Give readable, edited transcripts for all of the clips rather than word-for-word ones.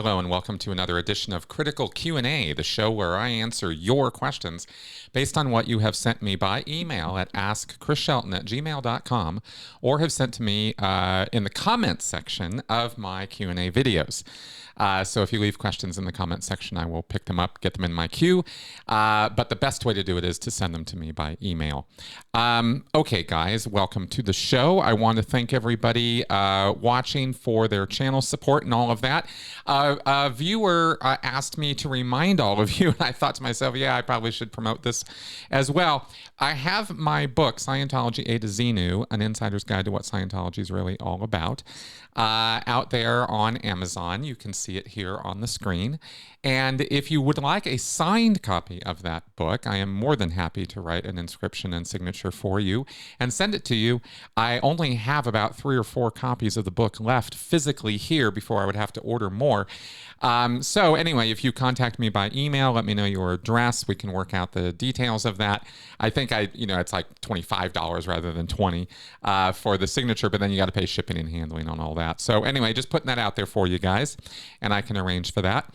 Hello and welcome to another edition of Critical Q&A, the show where I answer your questions based on what you have sent me by email at AskChrisShelton@gmail.com or have sent to me in the comments section of my Q&A videos. So if you leave questions in the comments section, I will pick them up, get them in my queue. But the best way to do it is to send them to me by email. Okay, guys, welcome to the show. I want to thank everybody watching for their channel support and all of that. A viewer asked me to remind all of you, and I thought to myself, yeah, I probably should promote this as well. I have my book, Scientology A to Xenu, An Insider's Guide to What Scientology is Really All About, out there on Amazon. You can see it here on the screen. And if you would like a signed copy of that book, I am more than happy to write an inscription and signature for you and send it to you. I only have about 3 or 4 copies of the book left physically here before I would have to order more. So anyway, if you contact me by email, let me know your address. We can work out the details of that. I think it's like $25 rather than $20 for the signature, but then you got to pay shipping and handling on all that. So anyway, just putting that out there for you guys, and I can arrange for that.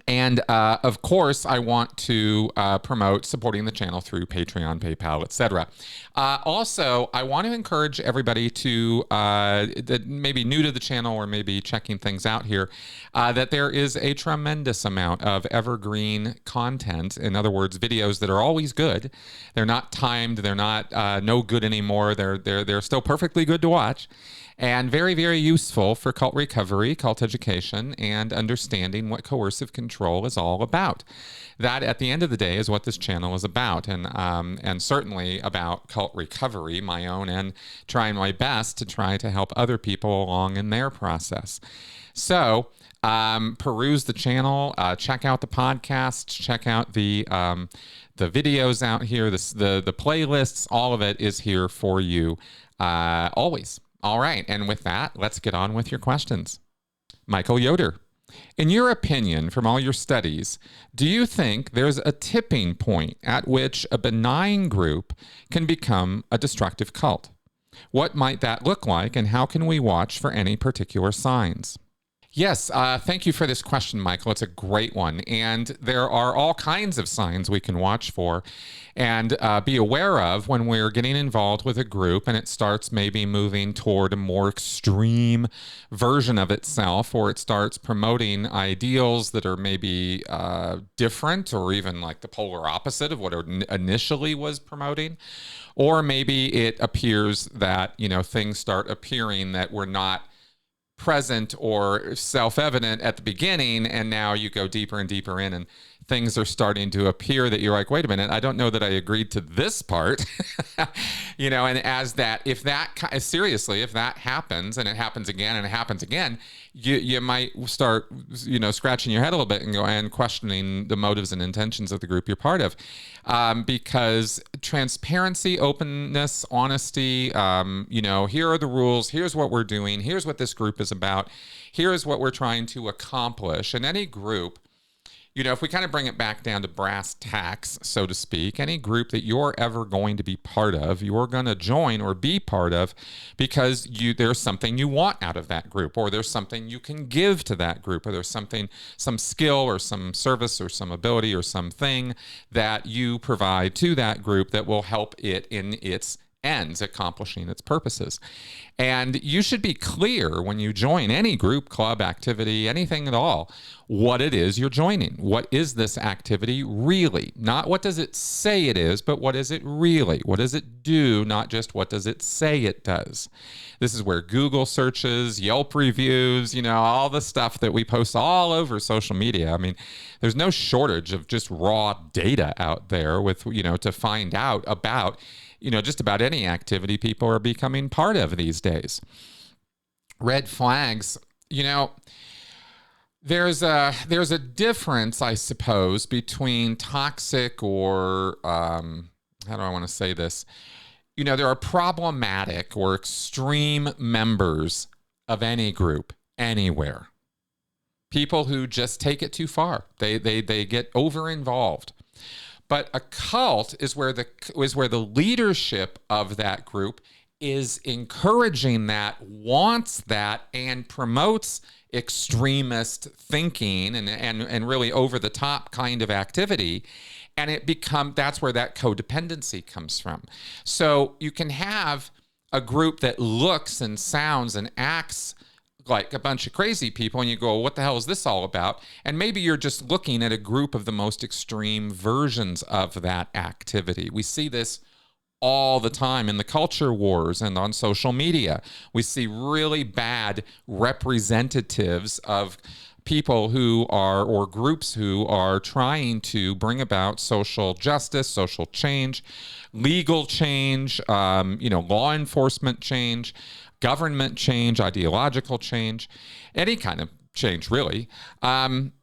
And of course, I want to promote supporting the channel through Patreon, PayPal, etc. Also, I want to encourage everybody to that maybe new to the channel or maybe checking things out here, that there is a tremendous amount of evergreen content. In other words, videos that are always good. They're not timed. They're not no good anymore. They're still perfectly good to watch. And very, very useful for cult recovery, cult education, and understanding what coercive control is all about. That, at the end of the day, is what this channel is about, and certainly about cult recovery, my own, and trying my best to try to help other people along in their process. So, peruse the channel, check out the podcasts, check out the videos out here, the playlists. All of it is here for you, always. All right, and with that, let's get on with your questions. Michael Yoder, in your opinion, from all your studies, do you think there's a tipping point at which a benign group can become a destructive cult? What might that look like, and how can we watch for any particular signs? Yes, thank you for this question, Michael. It's a great one. And there are all kinds of signs we can watch for and be aware of when we're getting involved with a group and it starts maybe moving toward a more extreme version of itself, or it starts promoting ideals that are maybe different or even like the polar opposite of what it initially was promoting. Or maybe it appears that, things start appearing that were not present or self-evident at the beginning, and now you go deeper and deeper in and things are starting to appear that you're like, wait a minute, I don't know that I agreed to this part. And if that happens and it happens again and it happens again, you might start scratching your head a little bit and questioning the motives and intentions of the group you're part of, because transparency, openness, honesty, here are the rules, here's what we're doing, here's what this group is about, here's what we're trying to accomplish. And any group, if we kind of bring it back down to brass tacks, so to speak, any group that you're ever going to be part of, you're going to join or be part of because there's something you want out of that group, or there's something you can give to that group, or there's some skill or some service or some ability or something that you provide to that group that will help it in its ends, accomplishing its purposes. And you should be clear when you join any group, club, activity, anything at all, what it is you're joining. What is this activity really? Not what does it say it is, but what is it really? What does it do? Not just what does it say it does. This is where Google searches, Yelp reviews, all the stuff that we post all over social media. I mean, there's no shortage of just raw data out there with, to find out about just about any activity people are becoming part of these days. Red flags, there's a difference, I suppose, between toxic or, how do I want to say this? There are problematic or extreme members of any group, anywhere. People who just take it too far. They get over-involved. But a cult is where the leadership of that group is encouraging that, wants that, and promotes extremist thinking and really over the top kind of activity. And that's where that codependency comes from. So you can have a group that looks and sounds and acts like a bunch of crazy people, and you go, what the hell is this all about? And maybe you're just looking at a group of the most extreme versions of that activity. We see this all the time in the culture wars and on social media. We see really bad representatives of people who are, or groups who are trying to bring about social justice, social change, legal change, law enforcement change, government change, ideological change, any kind of change, really. And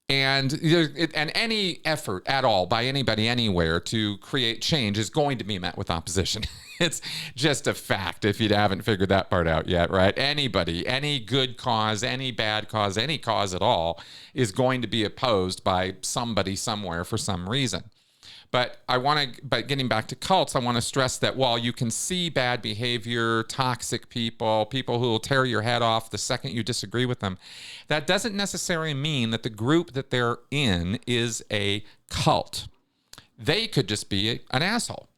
any effort at all by anybody anywhere to create change is going to be met with opposition. It's just a fact if you haven't figured that part out yet, right? Anybody, any good cause, any bad cause, any cause at all is going to be opposed by somebody somewhere for some reason. But getting back to cults, I want to stress that while you can see bad behavior, toxic people who will tear your head off the second you disagree with them, that doesn't necessarily mean that the group that they're in is a cult. They could just be an asshole.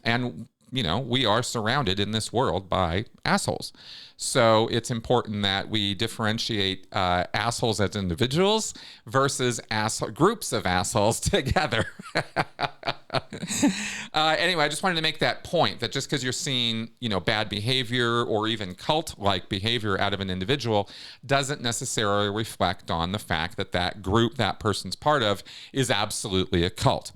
And, we are surrounded in this world by assholes. So it's important that we differentiate assholes as individuals versus groups of assholes together. Anyway, I just wanted to make that point, that just because you're seeing, bad behavior or even cult-like behavior out of an individual doesn't necessarily reflect on the fact that that group that person's part of is absolutely a cult.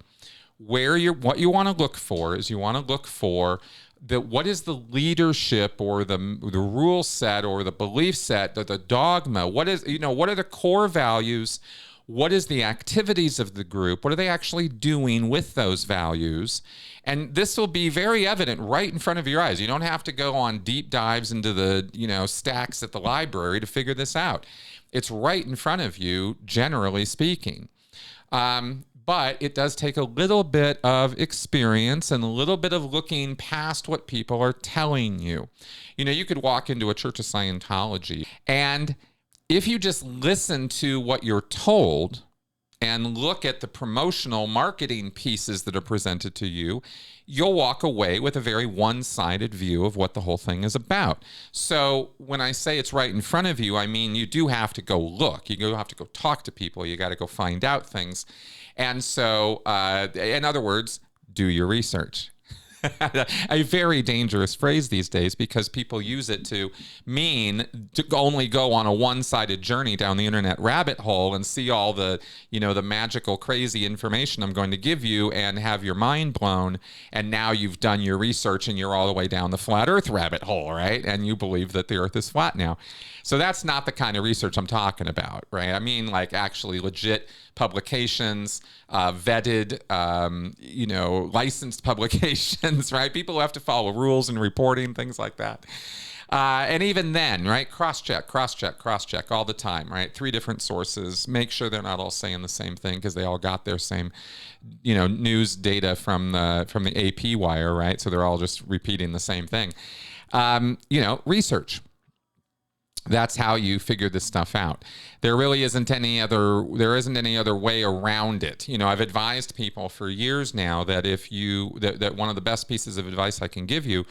What you want to look for is what is the leadership or the rule set or the belief set, the dogma? What are the core values? What is the activities of the group? What are they actually doing with those values? And this will be very evident right in front of your eyes. You don't have to go on deep dives into the, stacks at the library to figure this out. It's right in front of you, generally speaking. But it does take a little bit of experience and a little bit of looking past what people are telling you. You could walk into a church of Scientology, and if you just listen to what you're told and look at the promotional marketing pieces that are presented to you, you'll walk away with a very one-sided view of what the whole thing is about. So when I say it's right in front of you, I mean you do have to go look. You do have to go talk to people. You got to go find out things. And so, in other words, do your research. A very dangerous phrase these days because people use it to mean to only go on a one-sided journey down the internet rabbit hole and see all the, the magical, crazy information I'm going to give you and have your mind blown. And now you've done your research and you're all the way down the flat earth rabbit hole, right? And you believe that the earth is flat now. So that's not the kind of research I'm talking about, right? I mean, like actually legit publications, vetted, licensed publications, right? People who have to follow rules and reporting, things like that. And even then, right? Cross-check all the time, right? 3 different sources. Make sure they're not all saying the same thing because they all got their same, news data from the AP wire, right? So they're all just repeating the same thing. Research. That's how you figure this stuff out. There really isn't any other way around it. I've advised people for years now that that one of the best pieces of advice I can give you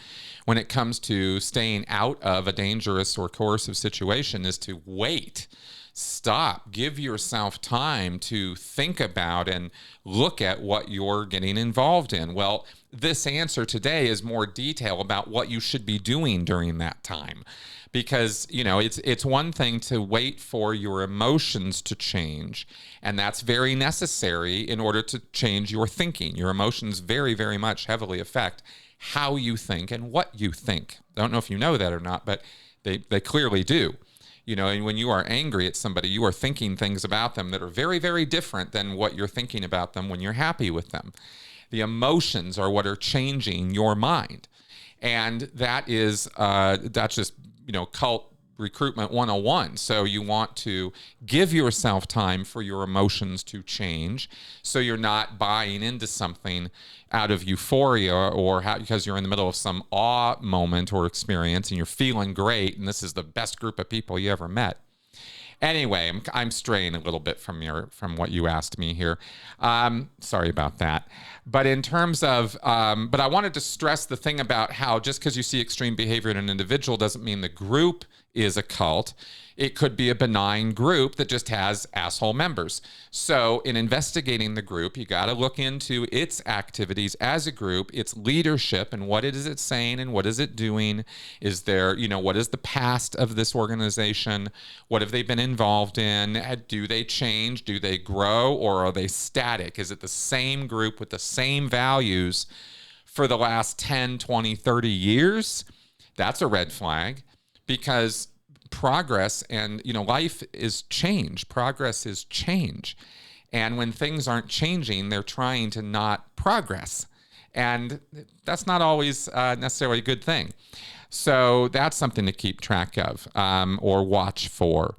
when it comes to staying out of a dangerous or coercive situation is to wait. Stop. Give yourself time to think about and look at what you're getting involved in. Well, this answer today is more detail about what you should be doing during that time. Because, it's one thing to wait for your emotions to change, and that's very necessary in order to change your thinking. Your emotions very, very much heavily affect how you think and what you think. I don't know if you know that or not, but they clearly do. And when you are angry at somebody, you are thinking things about them that are very, very different than what you're thinking about them when you're happy with them. The emotions are what are changing your mind. And that is, that's just, cult recruitment 101. So you want to give yourself time for your emotions to change, so you're not buying into something out of euphoria or because you're in the middle of some awe moment or experience and you're feeling great and this is the best group of people you ever met. Anyway, I'm straying a little bit from what you asked me here. Sorry about that. But in terms of, but I wanted to stress the thing about how just because you see extreme behavior in an individual doesn't mean the group is a cult. It could be a benign group that just has asshole members. So in investigating the group, you got to look into its activities as a group, its leadership, and what is it saying and what is it doing? Is there, what is the past of this organization? What have they been involved in? Do they change? Do they grow? Or are they static? Is it the same group with the same values for the last 10, 20, 30 years? That's a red flag, because progress and life is change. Progress is change, and when things aren't changing, they're trying to not progress, and that's not always necessarily a good thing. So that's something to keep track of or watch for.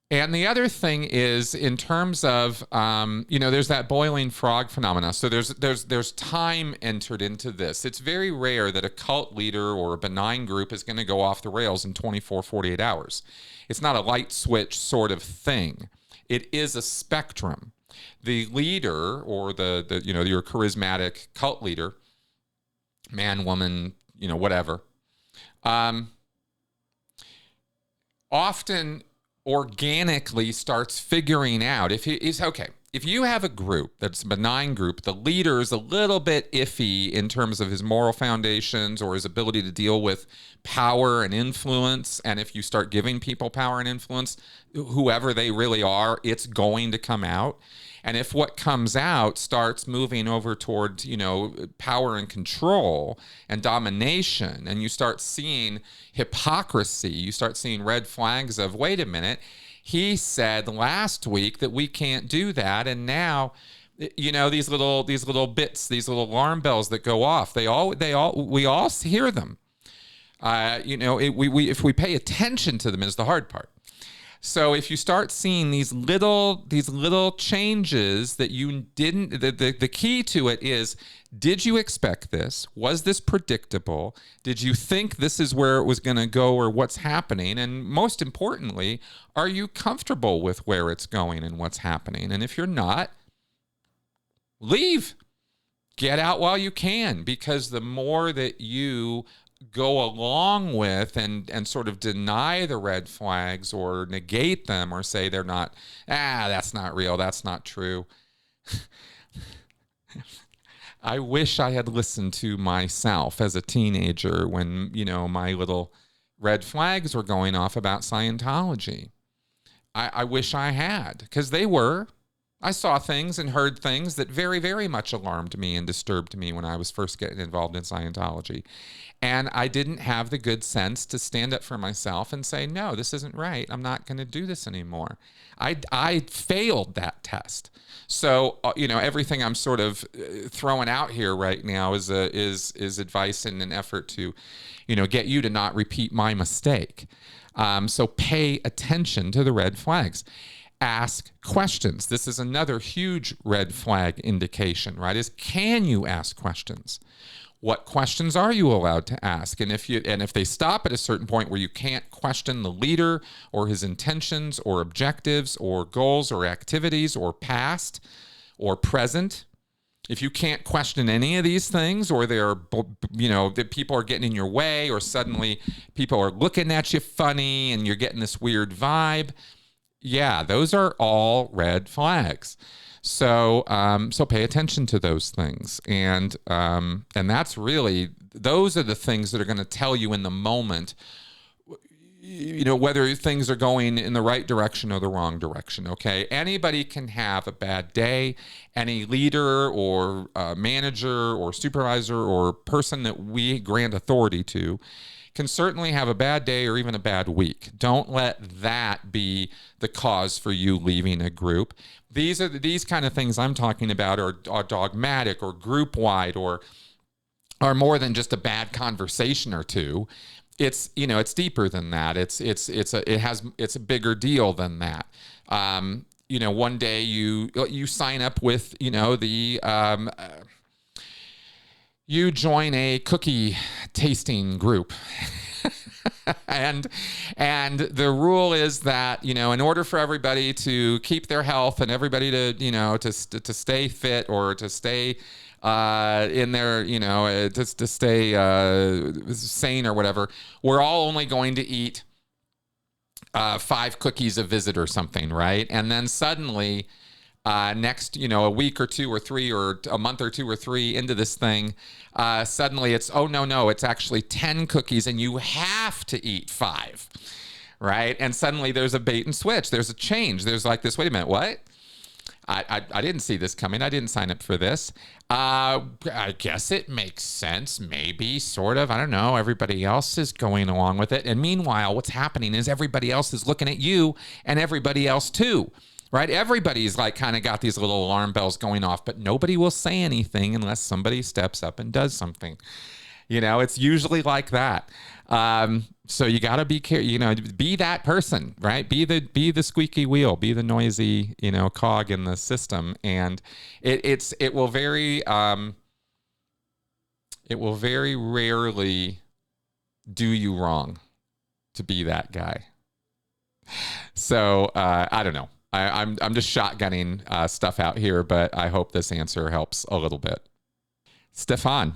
And the other thing is, in terms of, there's that boiling frog phenomena. So there's time entered into this. It's very rare that a cult leader or a benign group is going to go off the rails in 24, 48 hours. It's not a light switch sort of thing. It is a spectrum. The leader or your charismatic cult leader, man, woman, whatever, often organically starts figuring out if you have a group that's a benign group, the leader's a little bit iffy in terms of his moral foundations or his ability to deal with power and influence, and if you start giving people power and influence, whoever they really are, it's going to come out. And if what comes out starts moving over towards, power and control and domination, and you start seeing hypocrisy, you start seeing red flags of, wait a minute, he said last week that we can't do that, and now, these little bits, these little alarm bells that go off, we all hear them. If we pay attention to them is the hard part. So if you start seeing these little changes that you didn't, the key to it is, did you expect this? Was this predictable? Did you think this is where it was going to go or what's happening? And most importantly, are you comfortable with where it's going and what's happening? And if you're not, leave. Get out while you can, because the more that you go along with and sort of deny the red flags or negate them or say they're not, that's not real, that's not true. I wish I had listened to myself as a teenager when, my little red flags were going off about Scientology. I wish I had, because they were. I saw things and heard things that very, very much alarmed me and disturbed me when I was first getting involved in Scientology. And I didn't have the good sense to stand up for myself and say, no, this isn't right. I'm not going to do this anymore. I failed that test. So, everything I'm sort of throwing out here right now is advice in an effort to, get you to not repeat my mistake. So pay attention to the red flags. Ask questions. This is another huge red flag indication, right? Is, can you ask questions? What questions are you allowed to ask? And if they stop at a certain point where you can't question the leader or his intentions or objectives or goals or activities or past or present, if you can't question any of these things, or that people are getting in your way, or suddenly people are looking at you funny and you're getting this weird vibe, yeah, those are all red flags. So pay attention to those things, and that's really, those are the things that are going to tell you in the moment, whether things are going in the right direction or the wrong direction. Okay, anybody can have a bad day. Any leader or manager or supervisor or person that we grant authority to can certainly have a bad day or even a bad week. Don't let that be the cause for you leaving a group. These kind of things I'm talking about are dogmatic or group-wide or are more than just a bad conversation or two. it's, it's deeper than that. It's a bigger deal than that. One day you sign up with, you join a cookie tasting group. And the rule is that, in order for everybody to keep their health and everybody to, to stay fit or to stay in their, to stay sane or whatever, we're all only going to eat 5 cookies a visit or something, right? And then suddenly next, a week or 2 or 3 or a month or 2 or 3 into this thing, suddenly it's, oh, no, it's actually 10 cookies and you have to eat 5, right? And suddenly there's a bait and switch. There's a change. There's like this, wait a minute, what? I didn't see this coming. I didn't sign up for this. I guess it makes sense, maybe, sort of. I don't know. Everybody else is going along with it. And meanwhile, what's happening is everybody else is looking at you and everybody else too. Right? Everybody's like kind of got these little alarm bells going off, but nobody will say anything unless somebody steps up and does something. It's usually like that. So you got to be careful, be that person, right? Be the squeaky wheel, be the noisy, cog in the system. And it will very rarely do you wrong to be that guy. So, I don't know. I'm just shotgunning stuff out here, but I hope this answer helps a little bit. Stefan,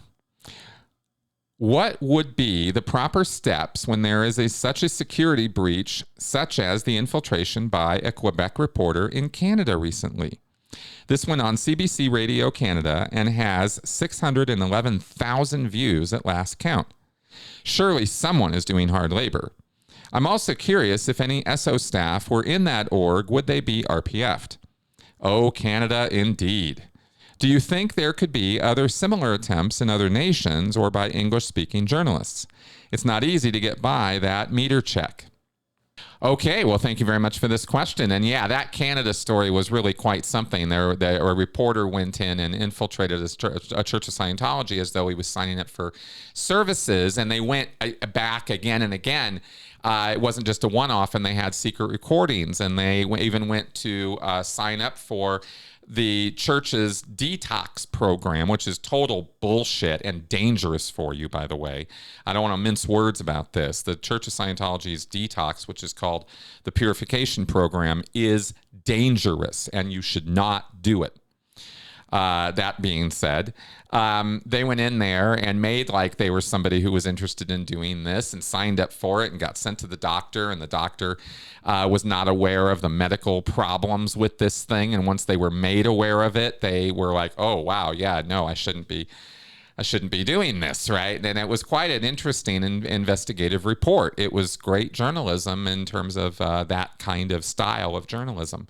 what would be the proper steps when there is such a security breach, such as the infiltration by a Quebec reporter in Canada recently? This went on CBC Radio Canada and has 611,000 views at last count. Surely someone is doing hard labor. I'm also curious if any SO staff were in that org, would they be RPF'd? Oh, Canada, indeed. Do you think there could be other similar attempts in other nations or by English-speaking journalists? It's not easy to get by that meter check. Okay, well, thank you very much for this question. And yeah, that Canada story was really quite something. A reporter went in and infiltrated a Church of Scientology as though he was signing up for services, and they went back again and again. It wasn't just a one-off, and they had secret recordings, and they even went to sign up for the church's detox program, which is total bullshit and dangerous for you, by the way. I don't want to mince words about this. The Church of Scientology's detox, which is called the purification program, is dangerous, and you should not do it. That being said, they went in there and made like they were somebody who was interested in doing this and signed up for it and got sent to the doctor, and the doctor was not aware of the medical problems with this thing. And once they were made aware of it, they were like, oh, wow, yeah, no, I shouldn't be doing this, right? And it was quite an interesting investigative report. It was great journalism in terms of that kind of style of journalism.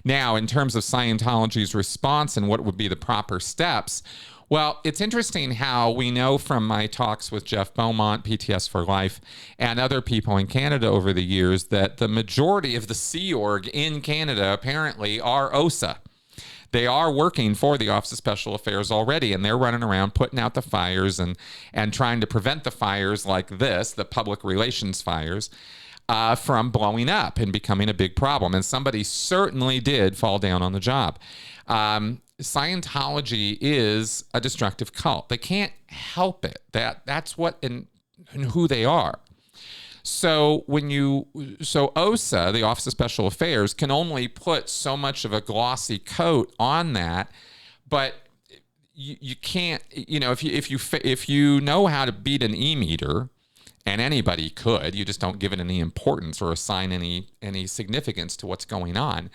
Now, in terms of Scientology's response and what would be the proper steps, well, it's interesting how we know from my talks with Jeff Beaumont, PTS for Life, and other people in Canada over the years that the majority of the Sea Org in Canada apparently are OSA. They are working for the Office of Special Affairs already, and they're running around putting out the fires and trying to prevent the fires like this, the public relations fires, from blowing up and becoming a big problem. And somebody certainly did fall down on the job. Scientology is a destructive cult. They can't help it. That's what and who they are. So OSA, the Office of Special Affairs, can only put so much of a glossy coat on that, but you can't. If you know how to beat an e-meter, and anybody could, you just don't give it any importance or assign any significance to what's going on,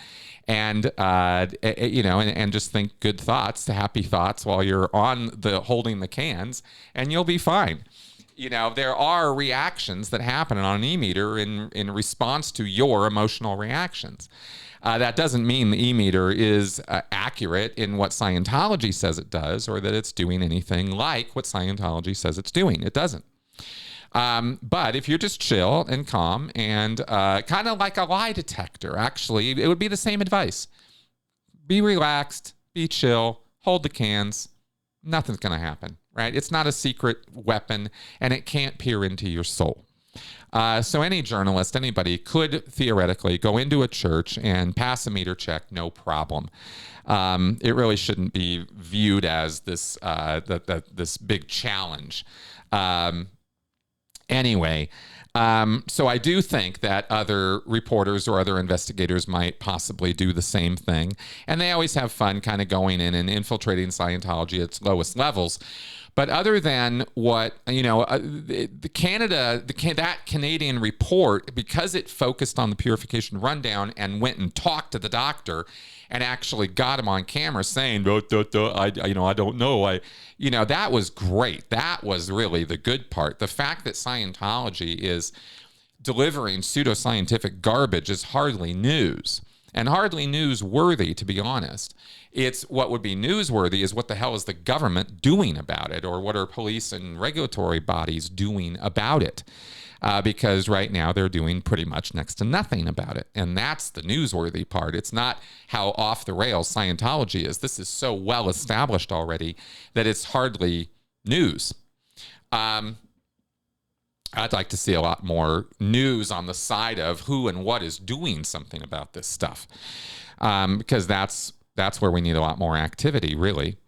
and and just think good thoughts, happy thoughts while you're on holding the cans, and you'll be fine. There are reactions that happen on an e-meter in response to your emotional reactions. That doesn't mean the e-meter is accurate in what Scientology says it does, or that it's doing anything like what Scientology says it's doing. It doesn't. But if you're just chill and calm and kind of like a lie detector, actually, it would be the same advice. Be relaxed, be chill, hold the cans. Nothing's going to happen, right? It's not a secret weapon, and it can't peer into your soul. So any journalist, anybody could theoretically go into a church and pass a meter check, no problem. It really shouldn't be viewed as this this big challenge. Anyway, so I do think that other reporters or other investigators might possibly do the same thing. And they always have fun kind of going in and infiltrating Scientology at its lowest levels. But other than what, that Canadian report, because it focused on the purification rundown and went and talked to the doctor and actually got him on camera saying, I don't know. That was great. That was really the good part. The fact that Scientology is delivering pseudoscientific garbage is hardly news, and hardly newsworthy, to be honest. It's what would be newsworthy is what the hell is the government doing about it, or what are police and regulatory bodies doing about it? Because right now they're doing pretty much next to nothing about it. And that's the newsworthy part. It's not how off the rails Scientology is. This is so well established already that it's hardly news. I'd like to see a lot more news on the side of who and what is doing something about this stuff, because that's where we need a lot more activity, really.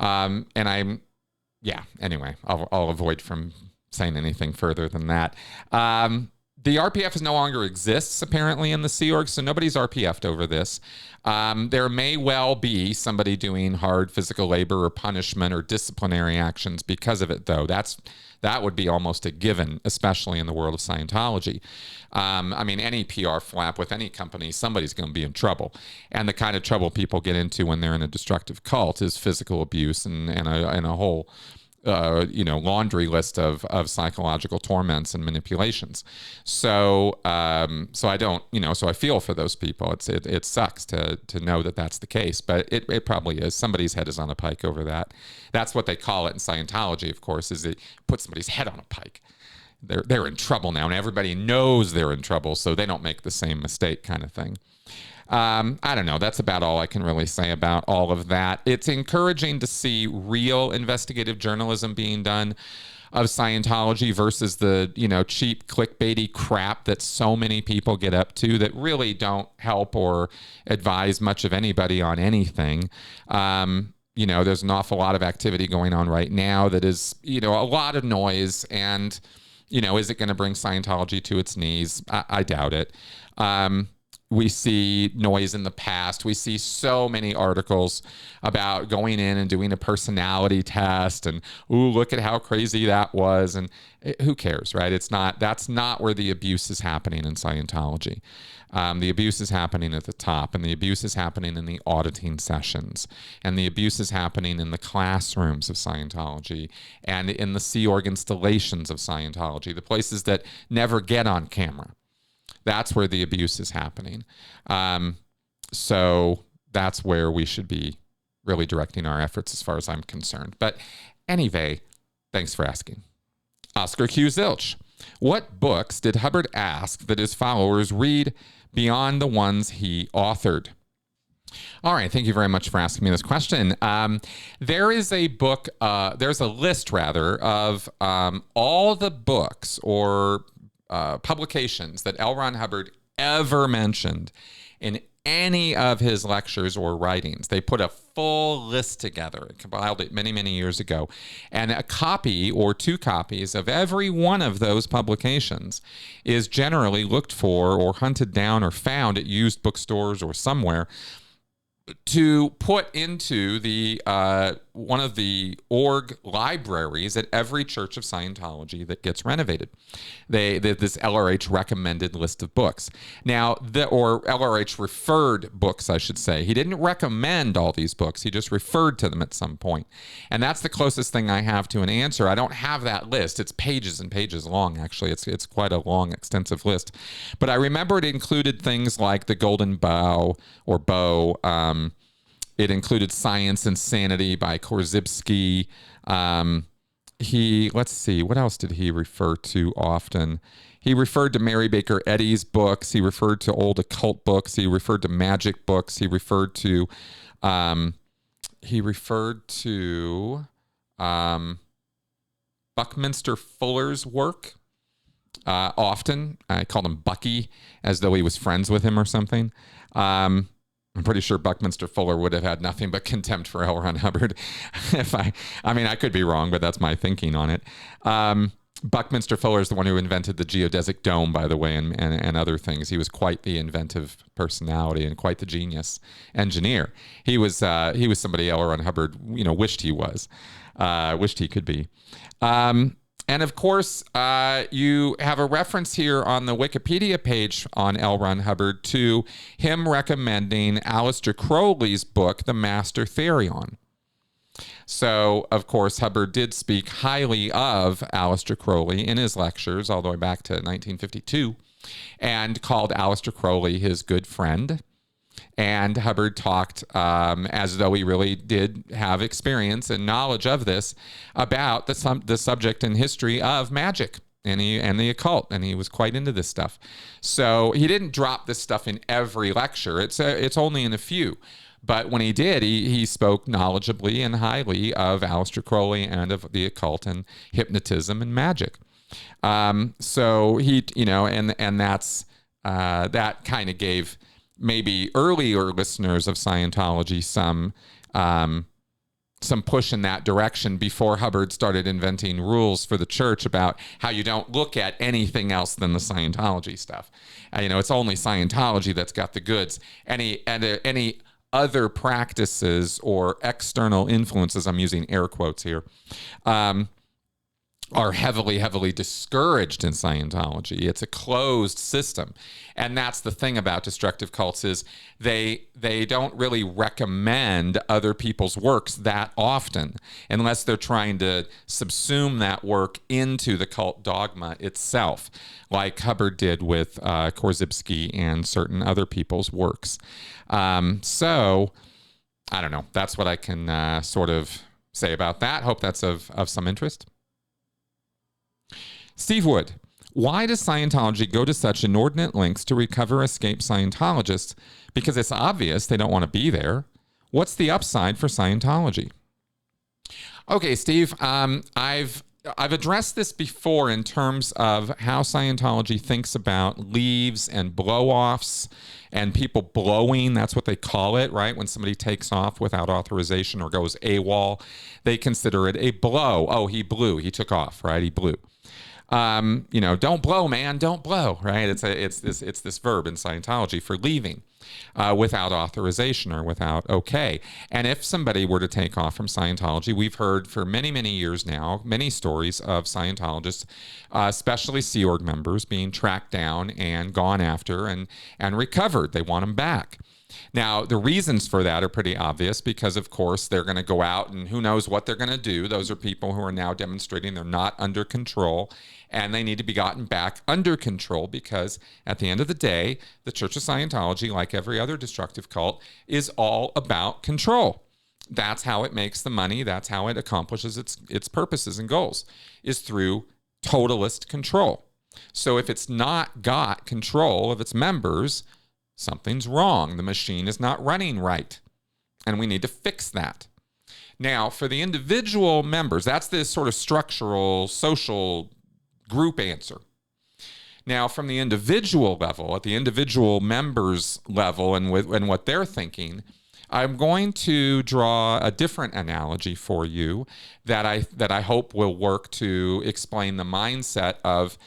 Anyway, I'll avoid from saying anything further than that. The RPF no longer exists, apparently, in the Sea Org, so nobody's RPF'd over this. There may well be somebody doing hard physical labor or punishment or disciplinary actions because of it, though. That would be almost a given, especially in the world of Scientology. Any PR flap with any company, somebody's going to be in trouble. And the kind of trouble people get into when they're in a destructive cult is physical abuse and a whole laundry list of psychological torments and manipulations. So I don't, so I feel for those people. It sucks to know that that's the case, but it probably is. Somebody's head is on a pike over that. That's what they call it in Scientology, of course, is they put somebody's head on a pike. They're in trouble now, and everybody knows they're in trouble, so they don't make the same mistake, kind of thing. I don't know. That's about all I can really say about all of that. It's encouraging to see real investigative journalism being done of Scientology versus the, cheap clickbaity crap that so many people get up to that really don't help or advise much of anybody on anything. There's an awful lot of activity going on right now that is, a lot of noise, and, is it going to bring Scientology to its knees? I doubt it. We see noise in the past. We see so many articles about going in and doing a personality test and, ooh, look at how crazy that was. And who cares, right? That's not where the abuse is happening in Scientology. The abuse is happening at the top, and the abuse is happening in the auditing sessions, and the abuse is happening in the classrooms of Scientology and in the Sea Org installations of Scientology, the places that never get on camera. That's where the abuse is happening. So that's where we should be really directing our efforts as far as I'm concerned. But anyway, thanks for asking. Oscar Q. Zilch. What books did Hubbard ask that his followers read beyond the ones he authored? All right. Thank you very much for asking me this question. There is a book, there's a list rather of all the books or publications that L. Ron Hubbard ever mentioned in any of his lectures or writings. They put a full list together, compiled it many, many years ago. And a copy or two copies of every one of those publications is generally looked for or hunted down or found at used bookstores or somewhere to put into the one of the org libraries at every Church of Scientology that gets renovated. This LRH recommended list of books. Now, or LRH referred books, I should say. He didn't recommend all these books. He just referred to them at some point. And that's the closest thing I have to an answer. I don't have that list. It's pages and pages long, actually. It's quite a long, extensive list. But I remember it included things like The Golden Bow or Bow. It included Science and Sanity by Korzybski. Let's see, what else did he refer to often? He referred to Mary Baker Eddy's books. He referred to old occult books. He referred to magic books. He referred to Buckminster Fuller's work. often. I called him Bucky, as though he was friends with him or something. I'm pretty sure Buckminster Fuller would have had nothing but contempt for L. Ron Hubbard. I mean, I could be wrong, but that's my thinking on it. Buckminster Fuller is the one who invented the geodesic dome, by the way, and other things. He was quite the inventive personality and quite the genius engineer. He was somebody L. Ron Hubbard, wished he was, wished he could be. And of course, you have a reference here on the Wikipedia page on L. Ron Hubbard to him recommending Aleister Crowley's book, The Master Therion. So, of course, Hubbard did speak highly of Aleister Crowley in his lectures all the way back to 1952 and called Aleister Crowley his good friend. And Hubbard talked as though he really did have experience and knowledge of this about the subject and history of magic and the occult, and he was quite into this stuff. So he didn't drop this stuff in every lecture. It's only in a few. But when he did, he spoke knowledgeably and highly of Aleister Crowley and of the occult and hypnotism and magic. So he, and that's that kind of gave maybe earlier listeners of Scientology some push in that direction before Hubbard started inventing rules for the church about how you don't look at anything else than the Scientology stuff. It's only Scientology that's got the goods. Any other practices or external influences, I'm using air quotes here, are heavily, heavily discouraged in Scientology. It's a closed system. And that's the thing about destructive cults is they don't really recommend other people's works that often unless they're trying to subsume that work into the cult dogma itself, like Hubbard did with Korzybski and certain other people's works. So, I don't know. That's what I can sort of say about that. Hope that's of some interest. Steve Wood, why does Scientology go to such inordinate lengths to recover escaped Scientologists? Because it's obvious they don't want to be there. What's the upside for Scientology? Okay, Steve, I've addressed this before in terms of how Scientology thinks about leaves and blow-offs and people blowing. That's what they call it, right? When somebody takes off without authorization or goes AWOL, they consider it a blow. Oh, he blew. He took off, right? He blew. Don't blow, man, don't blow, right? It's this verb in Scientology for leaving without authorization or without okay. And if somebody were to take off from Scientology, we've heard for many, many years now, many stories of Scientologists, especially Sea Org members, being tracked down and gone after and recovered. They want them back. Now, the reasons for that are pretty obvious because, of course, they're going to go out and who knows what they're going to do. Those are people who are now demonstrating they're not under control and they need to be gotten back under control because at the end of the day, the Church of Scientology, like every other destructive cult, is all about control. That's how it makes the money. That's how it accomplishes its purposes and goals, is through totalist control. So if it's not got control of its members, something's wrong. The machine is not running right, and we need to fix that. Now, for the individual members, that's the sort of structural, social group answer. Now, from the individual level, at the individual members level and what they're thinking, I'm going to draw a different analogy for you that I hope will work to explain the mindset of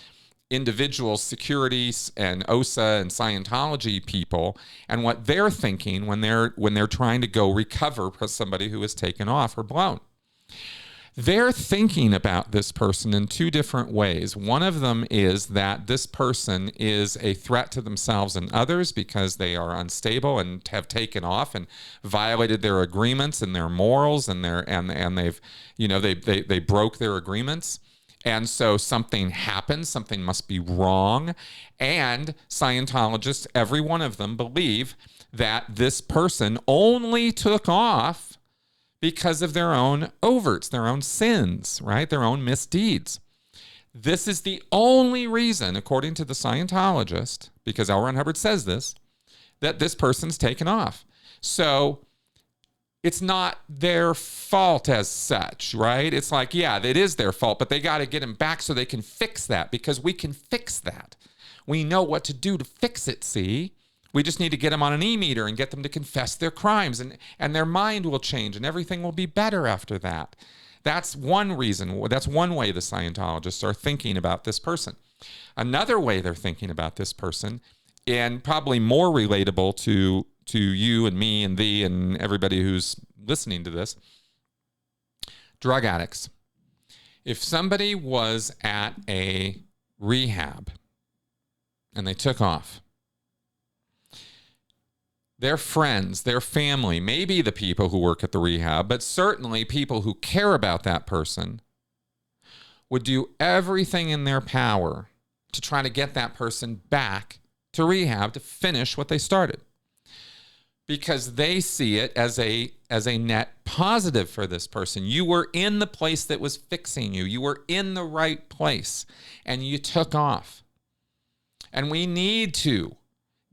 individual securities and OSA and Scientology people and what they're thinking when they're trying to go recover somebody who has taken off or blown. They're thinking about this person in two different ways. One of them is that this person is a threat to themselves and others because they are unstable and have taken off and violated their agreements and their morals and they've they broke their agreements. And so something happened, something must be wrong. And Scientologists, every one of them, believe that this person only took off because of their own overts, their own sins, right? Their own misdeeds. This is the only reason, according to the Scientologist, because L. Ron Hubbard says this, that this person's taken off. So it's not their fault as such, right? It's like, yeah, it is their fault, but they got to get him back so they can fix that, because we can fix that. We know what to do to fix it, see? We just need to get them on an e-meter and get them to confess their crimes, and their mind will change and everything will be better after that. That's one reason. That's one way the Scientologists are thinking about this person. Another way they're thinking about this person, and probably more relatable to you and me and thee and everybody who's listening to this, drug addicts. If somebody was at a rehab and they took off, their friends, their family, maybe the people who work at the rehab, but certainly people who care about that person, would do everything in their power to try to get that person back to rehab to finish what they started, because they see it as a net positive for this person. You were in the place that was fixing you. You were in the right place, and you took off. And we need to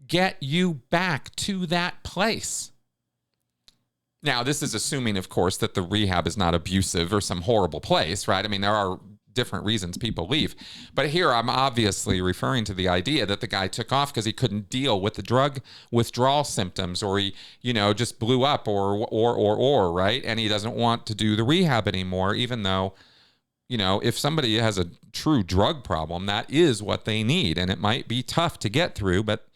get you back to that place. Now, this is assuming, of course, that the rehab is not abusive or some horrible place, right? I mean, there are different reasons people leave. But here I'm obviously referring to the idea that the guy took off because he couldn't deal with the drug withdrawal symptoms, or he, just blew up or, right? And he doesn't want to do the rehab anymore, even though, if somebody has a true drug problem, that is what they need. And it might be tough to get through, but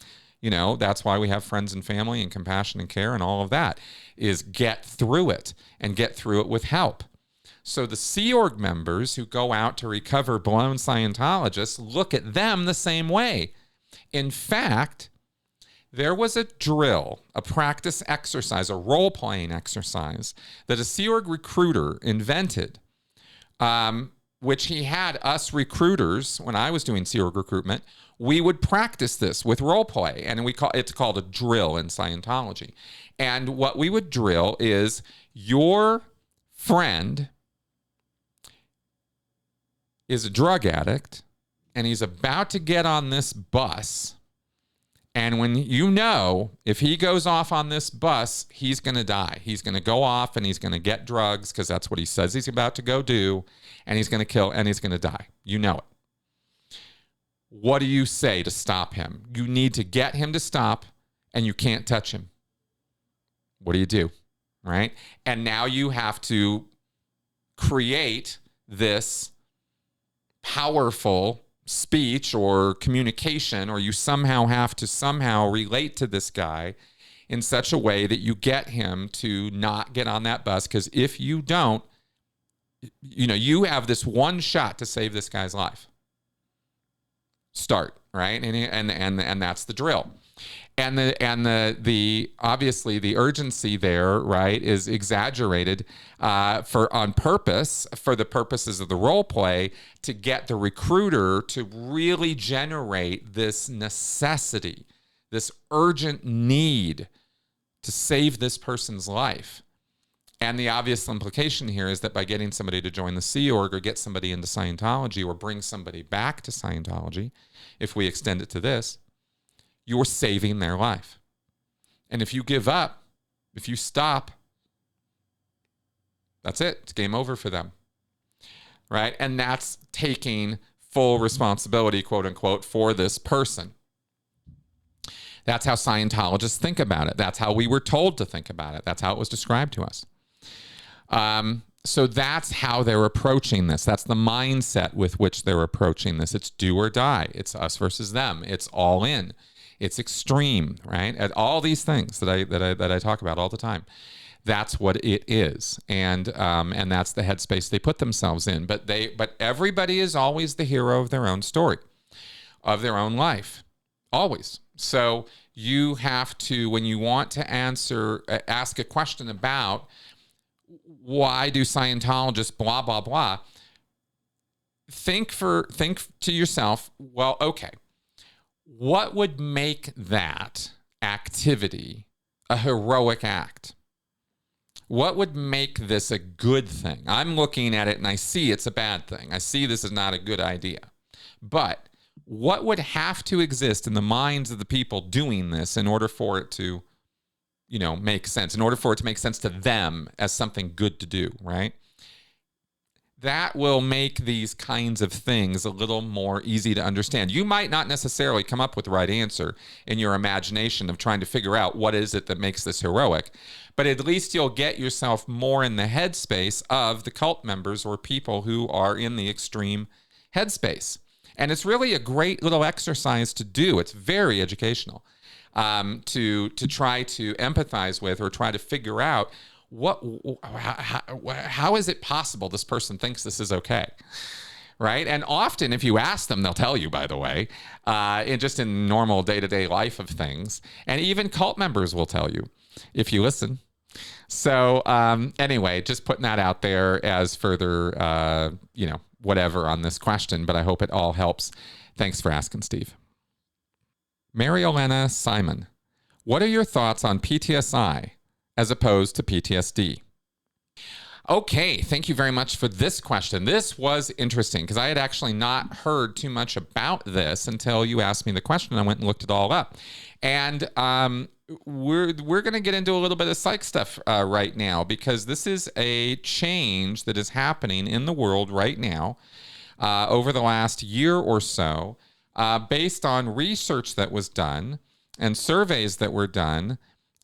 that's why we have friends and family and compassion and care and all of that, is get through it and get through it with help. So the Sea Org members who go out to recover blown Scientologists look at them the same way. In fact, there was a drill, a practice exercise, a role-playing exercise that a Sea Org recruiter invented, which he had us recruiters, when I was doing Sea Org recruitment, we would practice this with role play, and it's called a drill in Scientology. And what we would drill is your friend is a drug addict, and he's about to get on this bus. And when if he goes off on this bus, he's going to die. He's going to go off and he's going to get drugs, because that's what he says he's about to go do. And he's going to kill and he's going to die. You know it. What do you say to stop him? You need to get him to stop, and you can't touch him. What do you do? Right? And now you have to create this powerful speech or communication, or you somehow have to relate to this guy in such a way that you get him to not get on that bus, because if you don't, you have this one shot to save this guy's life. Start, right? And that's the drill. And the obviously the urgency there, right, is exaggerated on purpose, for the purposes of the role play, to get the recruiter to really generate this necessity, this urgent need to save this person's life. And the obvious implication here is that by getting somebody to join the Sea Org, or get somebody into Scientology, or bring somebody back to Scientology, if we extend it to this, you're saving their life. And if you give up, if you stop, that's it. It's game over for them, right? And that's taking full responsibility, quote unquote, for this person. That's how Scientologists think about it. That's how we were told to think about it. That's how it was described to us. So that's how they're approaching this. That's the mindset with which they're approaching this. It's do or die. It's us versus them. It's all in. It's extreme, right? And all these things that I talk about all the time. That's what it is, and that's the headspace they put themselves in. But everybody is always the hero of their own story, of their own life, always. So you have to, when you want to ask a question about why do Scientologists blah blah blah, think to yourself, well, okay, what would make that activity a heroic act? What would make this a good thing? I'm looking at it and I see it's a bad thing. I see this is not a good idea. But what would have to exist in the minds of the people doing this in order for it to, make sense, in order for it to make sense to them as something good to do, right? That will make these kinds of things a little more easy to understand. You might not necessarily come up with the right answer in your imagination of trying to figure out what is it that makes this heroic, but at least you'll get yourself more in the headspace of the cult members or people who are in the extreme headspace. And it's really a great little exercise to do. It's very educational, to try to empathize with or try to figure out how is it possible this person thinks this is okay, right? And often, if you ask them, they'll tell you, by the way, in normal day-to-day life of things. And even cult members will tell you if you listen. So anyway, just putting that out there as further, whatever on this question, but I hope it all helps. Thanks for asking, Steve. Mary Elena Simon, what are your thoughts on PTSI as opposed to PTSD? Okay, thank you very much for this question. This was interesting because I had actually not heard too much about this until you asked me the question. I went and looked it all up. And we're going to get into a little bit of psych stuff right now, because this is a change that is happening in the world right now over the last year or so, based on research that was done and surveys that were done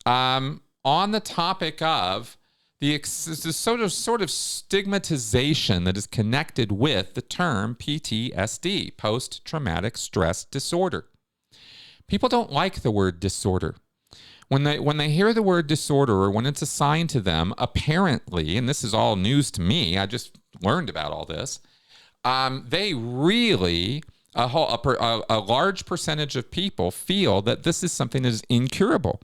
on the topic of the sort of stigmatization that is connected with the term PTSD, post-traumatic stress disorder. People don't like the word disorder. When they hear the word disorder, or when it's assigned to them, apparently, and this is all news to me, I just learned about all this, they really, a large percentage of people feel that this is something that is incurable,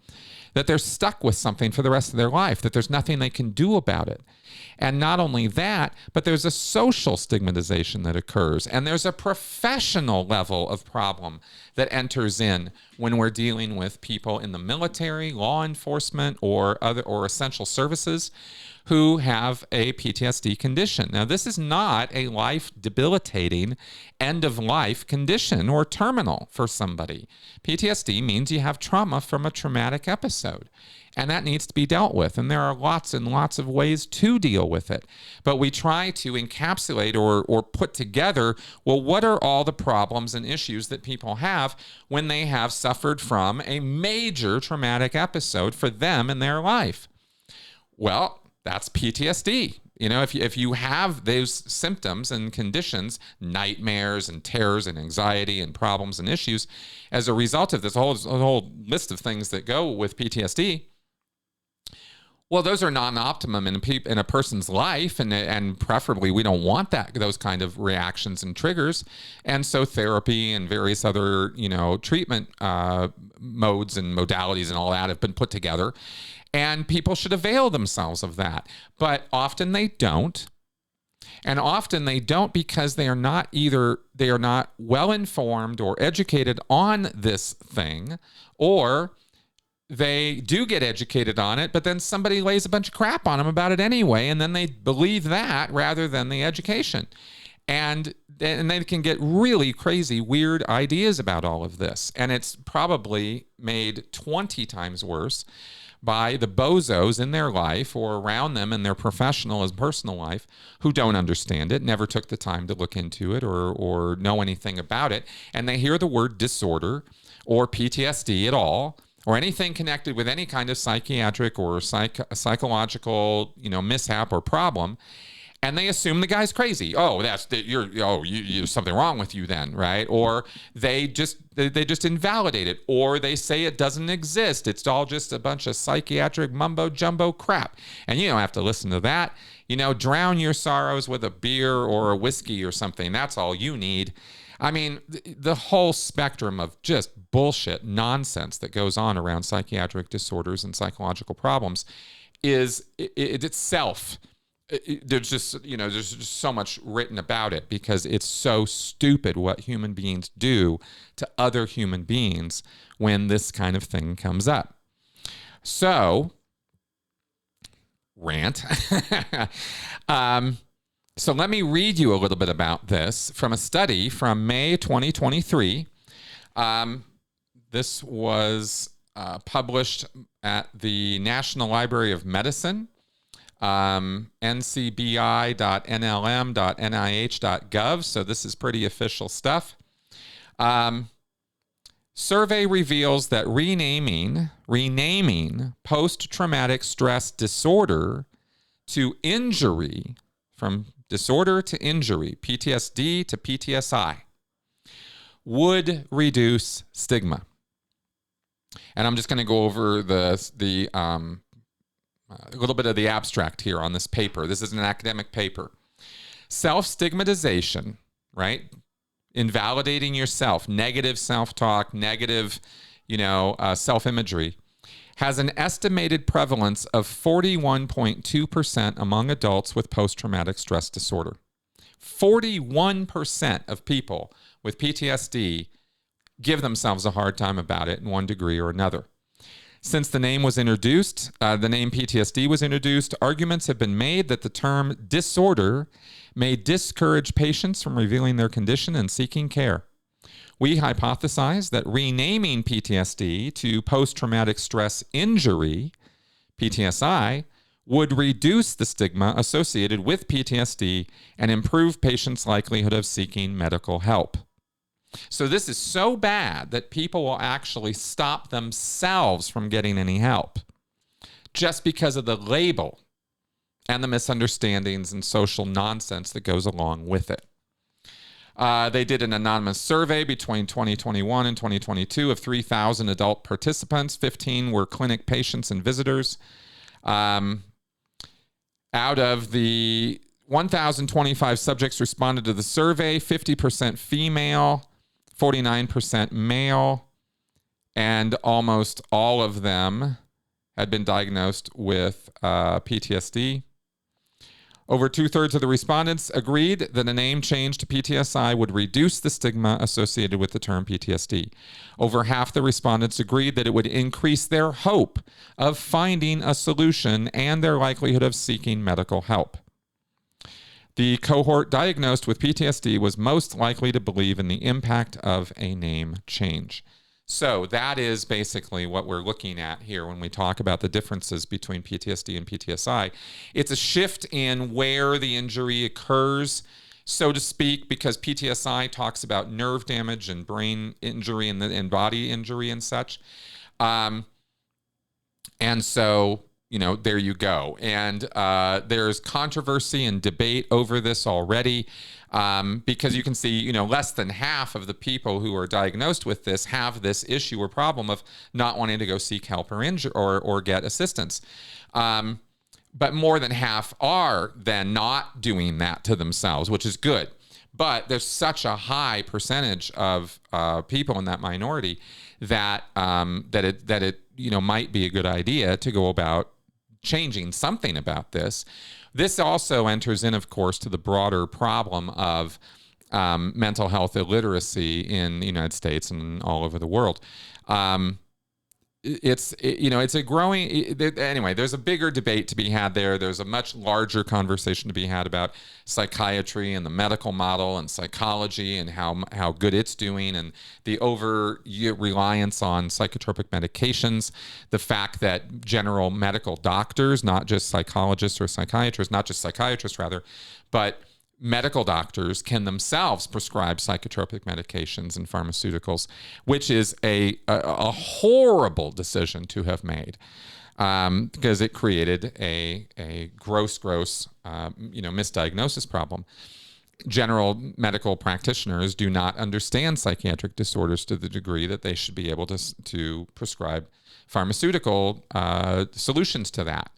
that they're stuck with something for the rest of their life, that there's nothing they can do about it. And not only that, but there's a social stigmatization that occurs, and there's a professional level of problem that enters in when we're dealing with people in the military, law enforcement, or essential services who have a PTSD condition. Now, this is not a life-debilitating, end-of-life condition or terminal for somebody. PTSD means you have trauma from a traumatic episode, and that needs to be dealt with. And there are lots and lots of ways to deal with it. But we try to encapsulate or put together, well, what are all the problems and issues that people have when they have suffered from a major traumatic episode for them in their life? Well, that's PTSD. If you have those symptoms and conditions, nightmares and terrors and anxiety and problems and issues, as a result of this whole list of things that go with PTSD, well, those are non-optimum in a person's life, and preferably we don't want those kind of reactions and triggers. And so therapy and various other treatment modes and modalities and all that have been put together. And people should avail themselves of that. But often they don't. And often they don't because they are not well informed or educated on this thing, or they do get educated on it, but then somebody lays a bunch of crap on them about it anyway, and then they believe that rather than the education. And they can get really crazy, weird ideas about all of this. And it's probably made 20 times worse by the bozos in their life or around them in their professional and personal life who don't understand it, never took the time to look into it or know anything about it. And they hear the word disorder or PTSD at all, or anything connected with any kind of psychiatric or psychological, mishap or problem, and they assume the guy's crazy. Oh, you're something wrong with you then, right? Or they just invalidate it, or they say it doesn't exist. It's all just a bunch of psychiatric mumbo jumbo crap, and you don't have to listen to that. Drown your sorrows with a beer or a whiskey or something. That's all you need. I mean, the whole spectrum of just bullshit nonsense that goes on around psychiatric disorders and psychological problems is itself. There's just so much written about it because it's so stupid what human beings do to other human beings when this kind of thing comes up. So, rant. So let me read you a little bit about this from a study from May 2023. This was published at the National Library of Medicine, ncbi.nlm.nih.gov. So this is pretty official stuff. Survey reveals that renaming post-traumatic stress disorder to injury, from disorder to injury, PTSD to PTSI, would reduce stigma. And I'm just going to go over a little bit of the abstract here on this paper. This is an academic paper. Self-stigmatization, right? Invalidating yourself, negative self-talk, negative, self-imagery, has an estimated prevalence of 41.2% among adults with post-traumatic stress disorder. 41% of people with PTSD give themselves a hard time about it in one degree or another. Since the name was introduced, the name PTSD was introduced, arguments have been made that the term disorder may discourage patients from revealing their condition and seeking care. We hypothesize that renaming PTSD to post-traumatic stress injury, PTSI, would reduce the stigma associated with PTSD and improve patients' likelihood of seeking medical help. So this is so bad that people will actually stop themselves from getting any help just because of the label and the misunderstandings and social nonsense that goes along with it. They did an anonymous survey between 2021 and 2022 of 3,000 adult participants. 15 were clinic patients and visitors. Out of the 1,025 subjects responded to the survey, 50% female, 49% male, and almost all of them had been diagnosed with PTSD. Over 2/3 of the respondents agreed that a name change to PTSI would reduce the stigma associated with the term PTSD. Over half the respondents agreed that it would increase their hope of finding a solution and their likelihood of seeking medical help. The cohort diagnosed with PTSD was most likely to believe in the impact of a name change. So that is basically what we're looking at here when we talk about the differences between PTSD and PTSI. It's a shift in where the injury occurs, so to speak, because PTSI talks about nerve damage and brain injury and body injury and such. And so, there you go. And there's controversy and debate over this already. Because you can see, less than half of the people who are diagnosed with this have this issue or problem of not wanting to go seek help or get assistance. But more than half are then not doing that to themselves, which is good. But there's such a high percentage of people in that minority that it might be a good idea to go about changing something about this. This also enters in, of course, to the broader problem of mental health illiteracy in the United States and all over the world. It's a growing, anyway, there's a bigger debate to be had there. There's a much larger conversation to be had about psychiatry and the medical model and psychology and how good it's doing, and the over reliance on psychotropic medications, the fact that general medical doctors, not just psychologists or psychiatrists, but medical doctors can themselves prescribe psychotropic medications and pharmaceuticals, which is a horrible decision to have made, because it created a gross misdiagnosis problem. General medical practitioners do not understand psychiatric disorders to the degree that they should be able to prescribe pharmaceutical solutions to that.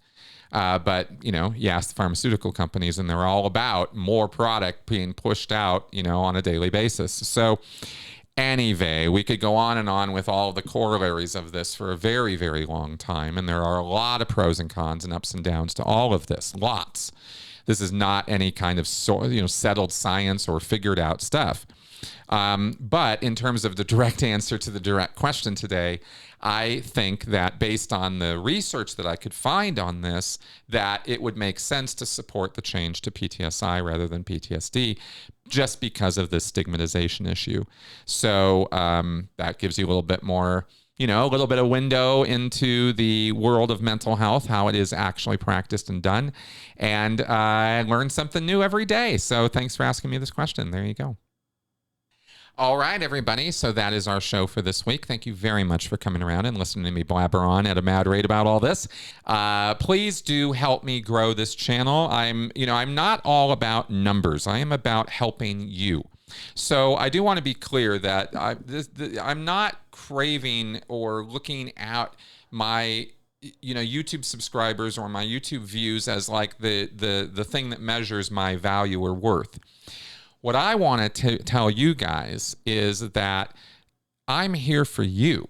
But, you ask the pharmaceutical companies and they're all about more product being pushed out, on a daily basis. So anyway, we could go on and on with all the corollaries of this for a very, very long time. And there are a lot of pros and cons and ups and downs to all of this. Lots. This is not any kind of settled science or figured out stuff. But in terms of the direct answer to the direct question today, I think that based on the research that I could find on this, that it would make sense to support the change to PTSI rather than PTSD, just because of the stigmatization issue. So that gives you a little bit more a little bit of window into the world of mental health, how it is actually practiced and done. And I learn something new every day. So thanks for asking me this question. There you go. All right, everybody. So that is our show for this week. Thank you very much for coming around and listening to me blabber on at a mad rate about all this. Please do help me grow this channel. I'm not all about numbers. I am about helping you. So I do want to be clear that I'm not craving or looking at my YouTube subscribers or my YouTube views as like the thing that measures my value or worth. What I want to tell you guys is that I'm here for you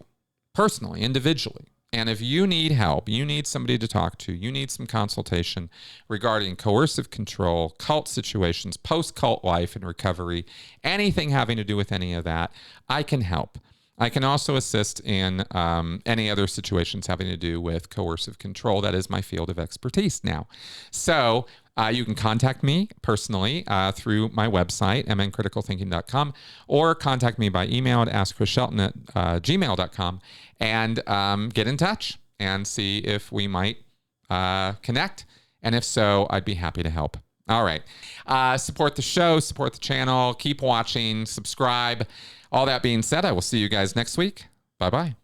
personally, individually. And if you need help, you need somebody to talk to, you need some consultation regarding coercive control, cult situations, post-cult life and recovery, anything having to do with any of that, I can help. I can also assist in any other situations having to do with coercive control. That is my field of expertise now. So you can contact me personally through my website, mncriticalthinking.com, or contact me by email at AskChrisShelton at gmail.com and get in touch and see if we might connect. And if so, I'd be happy to help. All right. Support the show, support the channel, keep watching, subscribe. All that being said, I will see you guys next week. Bye-bye.